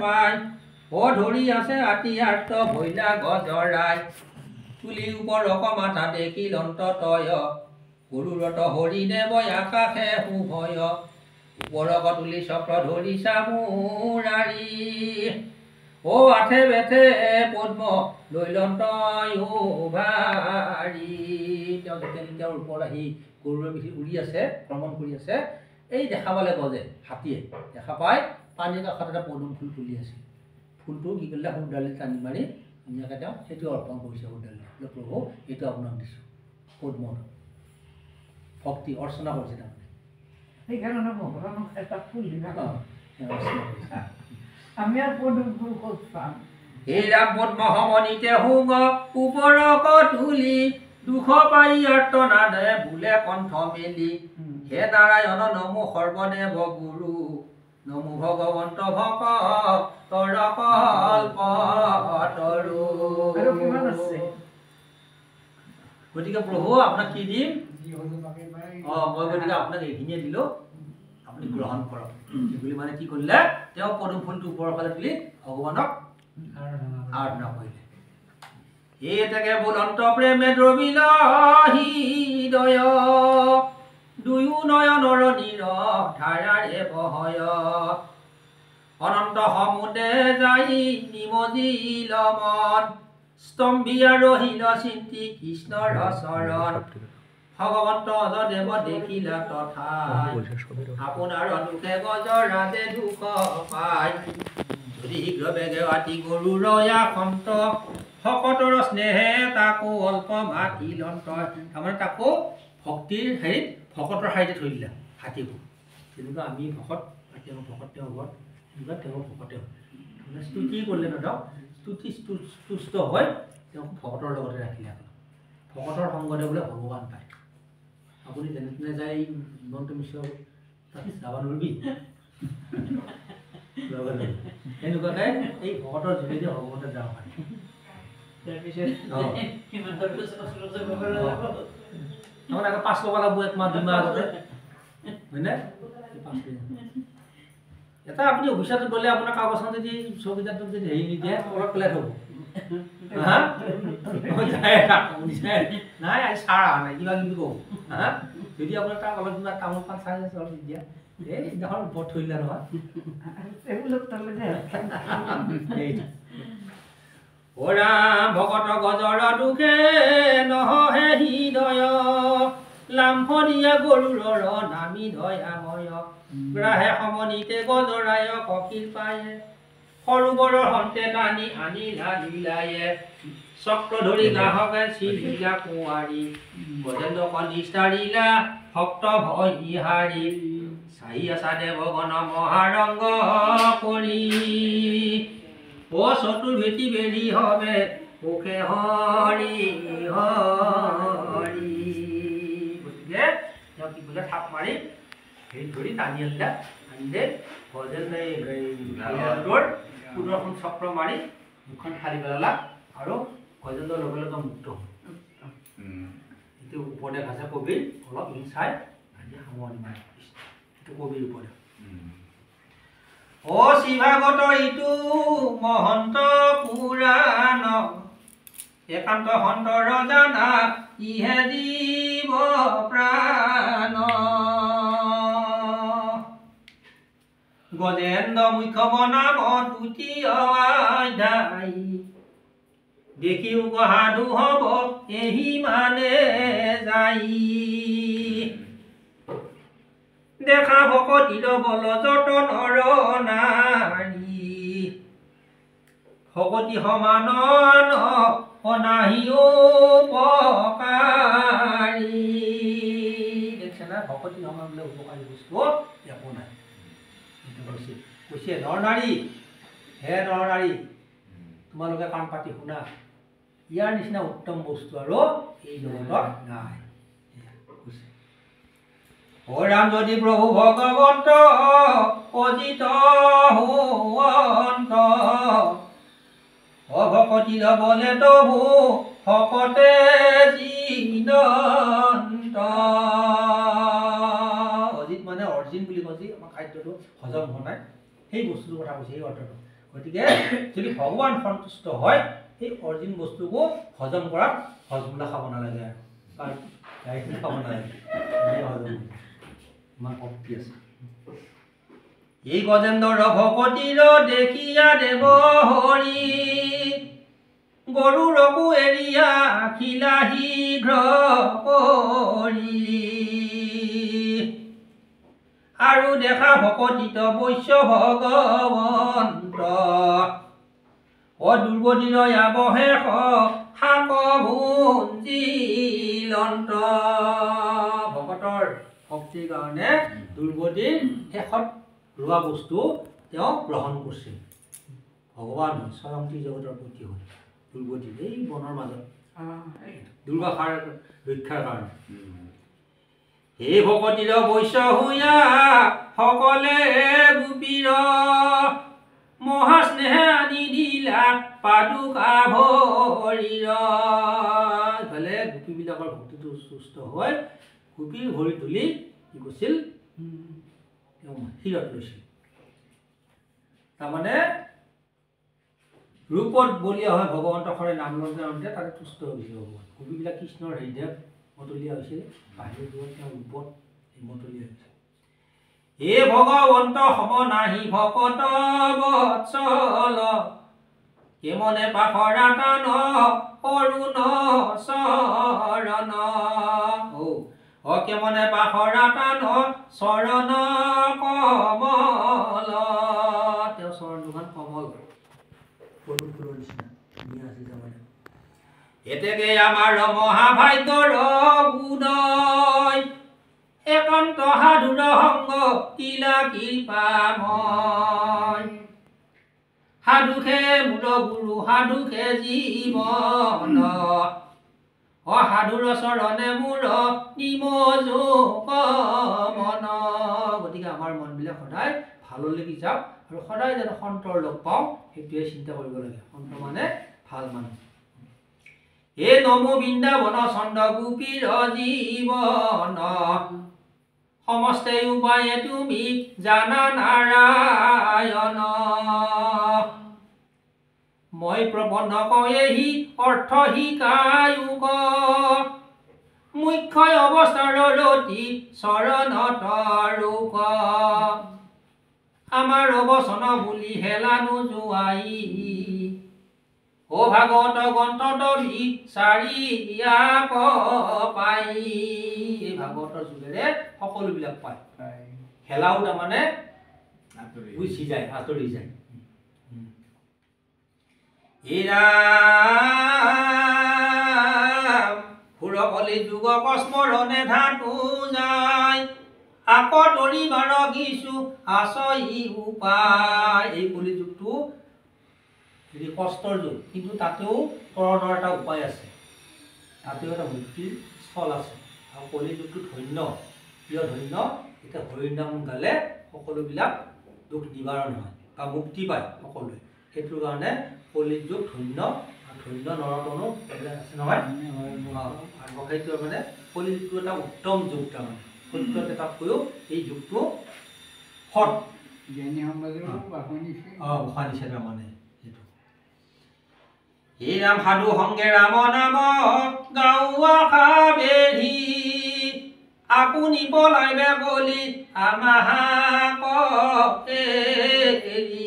পায় ও ধৰি আছে আতি আৰ্ত ভৈলা গজৰাই তুলি ওপৰক মাথা দেখিল অন্ততয় গৰুৰত হৰিণে বয় আকাশে শুভয় ওপৰক তুলি চক্ৰ ধৰি চামুৰাৰী ও আঠে বেঠে পদ্ম লৈলন্তয় ভাৰী তেওঁ যেতিয়া তেওঁৰ ওপৰত আহি গৰুৰে পিঠি উৰি আছে ভ্ৰমণ কৰি আছে এই দেখা পালে গজে হাতীয়ে দেখা পাই পানীৰ কাষত এটা পদুম ফুল তুলি আছে ফুলটো কি কৰিলে সুৰডালি টানি মাৰি ধুনীয়াকৈ তেওঁ সেইটো অৰ্পণ কৰিছে সুৰডালি প্ৰভু এইটো আপোনাক দিছোঁ পদ্মৰ ভক্তি অৰ্চনা কৰিছে তাৰমানে সেইকাৰণে ভগৱানক এটা ফুল দিবা আমি আৰু পদুম ফুল ক'ত পাম এই ৰাম পদ্ম সমনিতে শুঙ ওপৰক তুলি দুখ পাই অৰ্তনাদে বোলে কণ্ঠ মেলি হে নাৰায়ণ নমো সৰ্বদেৱ গুৰু নমো ভগৱন্ত ভকতৰ কল্পতৰু গতিকে প্ৰভু আপোনাক কি দিম মই গতিকে আপোনাক এইখিনিয়ে দিলোঁ আপুনি গ্ৰহণ কৰক বুলি মানে কি কৰিলে তেওঁ পদুম ফুলটো ওপৰৰ ফালে তুলি ভগৱানক আৰাধনা কৰিলে এটাকে বুলন্ত প্ৰেমে দ্ৰবিল হৃদয় দুয়ো নয়নৰ নীৰ ধাৰাৰে বহয় অনন্ত সমুদে যাই নিমজিল মন স্তম্ভিয়া ৰহিল চিন্তি কৃষ্ণৰ চৰণ ভগৱন্ত অজদেৱ দেখিলা তথা আপোনাৰ দুখে গজৰাজে দুখ পায় যদি শীঘ্ৰ বেগে আতি গৰু ৰয়া সন্ত ভকতৰ স্নেহে তাকো অল্প মাতিল অন্তৰ তাৰমানে তাকো ভক্তিৰ হেৰিত ভকতৰ শাৰীতে থৈ দিলা হাতীবোৰ তেনেকুৱা আমি ভকত তেওঁ ভকত তেওঁ ঘৰত তেনেকুৱা তেওঁ ভকতে হয় স্তুতি কৰিলে ন তেওঁক স্তুতি তুষ্ট হৈ তেওঁক ভকতৰ লগতে ৰাখিলে ভকতৰ সংগতে বোলে ভগৱান পায় আপুনি যেনে তেনে যায় হিমন্ত মিশ্ৰ তাতে যাব নোৱাৰিবি এনেকুৱাকৈ এই ভকতৰ যোগেদি ভগৱন্তে যাব পাৰে তাৰমানে 5 টকা লাগব 1 মাহ 2 মাহ আগতে হয়নে এটা আপুনি অফিচত গ'লে আপোনাৰ কাগজখন যদি চকীদাৰটোক যদি হেৰি নিদিয়ে অলপ পেলাই থ'ব নাই আজি চাৰ অহা নাই কিবা কিবি কওঁ যদি আপোনাৰ তাক অলপ কিবা তামোল পাণ চাই আছে অলপ নিদিয়া এই সিদিনাখন ওপৰত থৈ দিলা নহয় ও ৰাম ভকত গজৰ দুখে নহহে হৃদয় লাম্ফনীয়া গৰুৰৰ নামি দয়াময় গ্ৰাহে সমনিতে গজৰায় ককিল পায়ে সৰোবৰৰ হন্তে টানি আনিলা লীলায়ে চক্ৰ ধৰি গ্ৰাহকে চিলিলা কুঁৱাৰী গজেন্দ্ৰ কনিষ্ঠাৰিলা ভক্ত ভয় ইহাৰী চাহি আছা দেৱগণ মহাৰংগ কৰি ও চতুৰ্ভেটি বেৰি হবে মুখে হৰি হৰি গতিকে তেওঁ কি বোলে থাপ মাৰি হেৰি ধৰি টানি আনিলে আনিলে গজেন্দ্ৰৰ সুদৰ্শন চক্ৰ মাৰি মুখখন ফালি পেলালা আৰু গজেন্দ্ৰৰ লগে লগে মুক্ত এইটো উপদেশ আছে কবিৰ অলপ চাই আজি সামৰণি মাৰি এইটো কবিৰ উপদেশ ও শিভাগত ইটো মহন্ত পুৰাণ একান্ত সন্তৰ জানা ইহে জীৱ প্ৰাণ গজেন্দ্ৰ মুখ্য বনাম তৃতীয় অধ্যায় দেখিও সাধু হব এহি মানে যাই দেখা ভকতিৰ বল যতনৰ নাৰী ভকতি সমান অনাহিও উপকাৰী দেখছে না ভকতি সমান বোলে উপকাৰী বস্তু একো নাই কৈছে নৰ নাৰী হে নৰ নাৰী তোমালোকে কাণ পাতি শুনা ইয়াৰ নিচিনা উত্তম বস্তু আৰু এই জগতত নাই ও ৰাম যদি প্ৰভু ভগৱন্ত অজিত হোৱন্ত অভকতি লবলে তবু ভকতে জিনন্ত অজিত মানে অৰিজিন বুলি কৈছে আমাৰ খাদ্যটো হজম হোৱা নাই সেই বস্তুটোৰ কথা কৈছে এই অৰ্থটো গতিকে যদি ভগৱান সন্তুষ্ট হয় সেই অৰিজিন বস্তুকো হজম কৰাত হজমলা খাব নালাগে আৰু গাড়ীখিনি খাব নালাগে হজম ইমান শক্তি আছে এই গজেন্দ্ৰ ভকতিৰ দেখিয়া দেৱ হৰি গৰুৰকো এৰিয়া খিলা শীঘ্ৰ কৰি আৰু দেখা ভকতিত বৈশ্য ভগৱন্ত দুৰ্গতিৰ আৱশেষ শাক ভুঞ্জিলন্ত ভকতৰ শক্তিৰ কাৰণে দুৰ্গতিৰ শেষত ৰোৱা বস্তু তেওঁ গ্ৰহণ কৰিছিল ভগৱান স্বয়ং জগতৰ প্ৰতি হ'ল দুৰ্গতিৰ এই বনৰ মাজত দুৰ্বাসাৰ ৰক্ষাৰ কাৰণে হে ভকতিৰ বৈশ্য হুয়া সকলে গোপীৰ মহাস্নেহে আনি দিলা পাদুকা ভৰিৰ ইফালে গোপীবিলাকৰ ভক্তিটো সুস্থ হৈ গোপীৰ ভৰি তুলি কি কৈছিল তেওঁ শিৰত লৈছিল তাৰমানে ৰূপত বলীয়া হয় ভগৱন্তৰ সদায় নাম লওঁতে তাতে তুষ্ট হৈছিল ভগৱান গোপীবিলাক কৃষ্ণৰ হৃদয় মতলীয়া হৈছিল বাহিৰ দূৰত তেওঁ ৰূপত মতলীয়া হৈছিল হে ভগৱন্ত সম নাহি ভকত বৎসল কেমনে পাখৰা টান অৰুণ চৰণ কেমনে পাখৰা টান চৰণ কমল তেওঁ চৰণ দুখন কমল পদুম ফুলৰ নিচিনা ধুনীয়া আছিল তাৰমানে এতেকে আমাৰ মহাভাগ্যৰ উদয় একান্ত সাধুৰ সংগ কিলা কৃপাময় সাধুখে মূল গুৰু সাধুখে জীৱন সাধুৰ চৰণে মোৰ নিমজো মন গতিকে আমাৰ মনবিলাক সদায় ভাললৈকে যাওক আৰু সদায় যেন সন্তৰ লগ পাওঁ সেইটোৱে চিন্তা কৰিব লাগে সন্ত মানে ভাল মানুহ হে নমো বৃন্দাবন চন্দ্ৰ গোপীৰ জীৱন সমস্তে উপায়ে তুমি জানা নাৰায়ণ মই প্ৰবন্ধ কয়েহি অৰ্থ শিকায়ুক মুখ্য অৱস্থাৰ ৰতি চৰণত ৰোক আমাৰ অৱচন বুলি হেলা নোযোৱাই ও ভাগৱত গ্ৰন্থ বিচাৰিয়াক পাই এই ভাগৱতৰ যোগেৰে সকলোবিলাক পায় হেলাও তাৰমানে গুচি যায় আঁতৰি যায় সুৰকলি যুগ কস্মৰণে ধাতু যায় আকৌ তৰিবাৰ কিছু আচই উপায় এই কলি যুগটো যদি কষ্টৰ যুগ কিন্তু তাতেও তৰণৰ এটা উপায় আছে তাতেও এটা মুক্তিৰ স্থল আছে আৰু কলি যুগটো ধন্য কিয় ধন্য এতিয়া হৰিনাম গালে সকলোবিলাক দুখ নিবাৰণ হয় বা মুক্তি পায় সকলোৱে সেইটোৰ কাৰণে কলি যুগ ধন্য আৰু ধন্য নৰতনো এইবিলাক আছে নহয় আৰু সেইটো মানে কলি যুগটো এটা উত্তম যুগ তাৰমানে সত্যত এটাতকৈও এই যুগটো সৎ উশাহ নিছে তাৰমানে হে ৰাম সাধু সংগে ৰাম নাম গাঁও বেঢ়ি আপুনি পলাইবে কলি আমাক এৰি